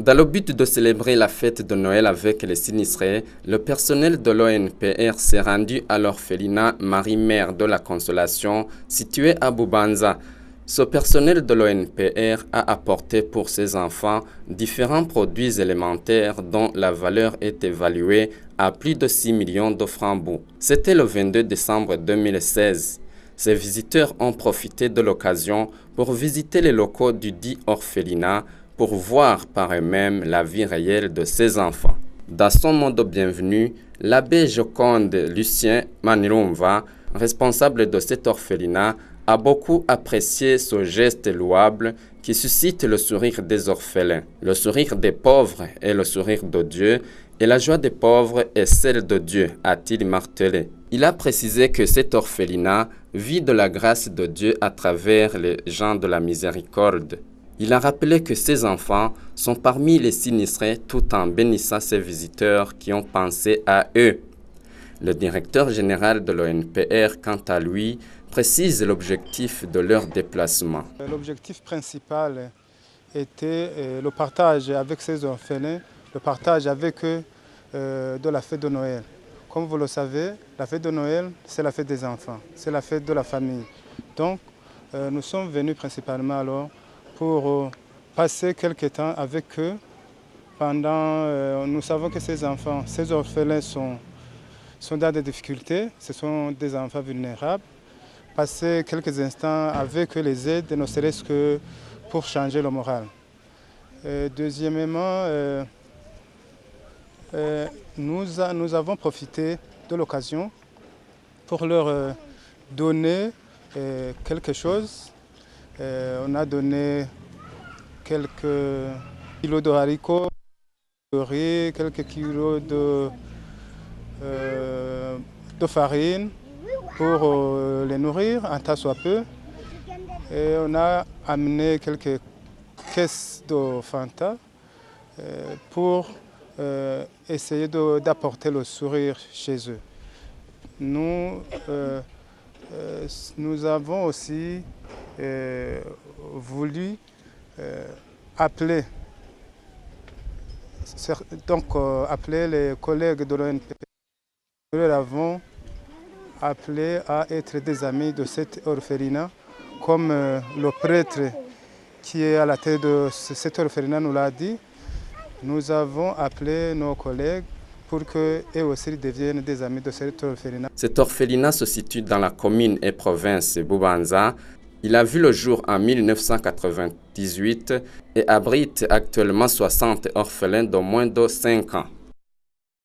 Dans le but de célébrer la fête de Noël avec les sinistrés, le personnel de l'ONPR s'est rendu à l'orphelinat Marie-Mère de la Consolation situé à Bubanza. Ce personnel de l'ONPR a apporté pour ses enfants différents produits élémentaires dont la valeur est évaluée à plus de 6 millions de francs. C'était le 22 décembre 2016. Ces visiteurs ont profité de l'occasion pour visiter les locaux du dit orphelinat pour voir par eux-mêmes la vie réelle de ces enfants. Dans son mot de bienvenue, l'abbé Joconde Lucien Manirumva, responsable de cet orphelinat, a beaucoup apprécié ce geste louable qui suscite le sourire des orphelins. Le sourire des pauvres est le sourire de Dieu et la joie des pauvres est celle de Dieu, a-t-il martelé. Il a précisé que cet orphelinat vit de la grâce de Dieu à travers les gens de la miséricorde. Il a rappelé que ces enfants sont parmi les sinistrés tout en bénissant ces visiteurs qui ont pensé à eux. Le directeur général de l'ONPR, quant à lui, précise l'objectif de leur déplacement. L'objectif principal était le partage avec ces orphelins, le partage avec eux de la fête de Noël. Comme vous le savez, la fête de Noël, c'est la fête des enfants, c'est la fête de la famille. Donc, nous sommes venus principalement alors pour passer quelques temps avec eux. Nous savons que ces enfants, ces orphelins sont dans des difficultés, ce sont des enfants vulnérables. Passer quelques instants avec eux les aides, ne serait-ce que pour changer le moral. Deuxièmement, nous avons profité de l'occasion pour leur donner quelque chose. On a donné quelques kilos de haricots, de riz, quelques kilos de farine pour les nourrir, un tant soit peu. Et on a amené quelques caisses de Fanta pour essayer d'apporter le sourire chez eux. Nous avons aussi voulu appeler les collègues de l'ONPR. Nous les avons appelés à être des amis de cet orphelinat, comme le prêtre qui est à la tête de cet orphelinat nous l'a dit. Nous avons appelé nos collègues pour qu'eux aussi deviennent des amis de cet orphelinat. Cet orphelinat se situe dans la commune et province Bubanza. Il a vu le jour en 1998 et abrite actuellement 60 orphelins de moins de 5 ans.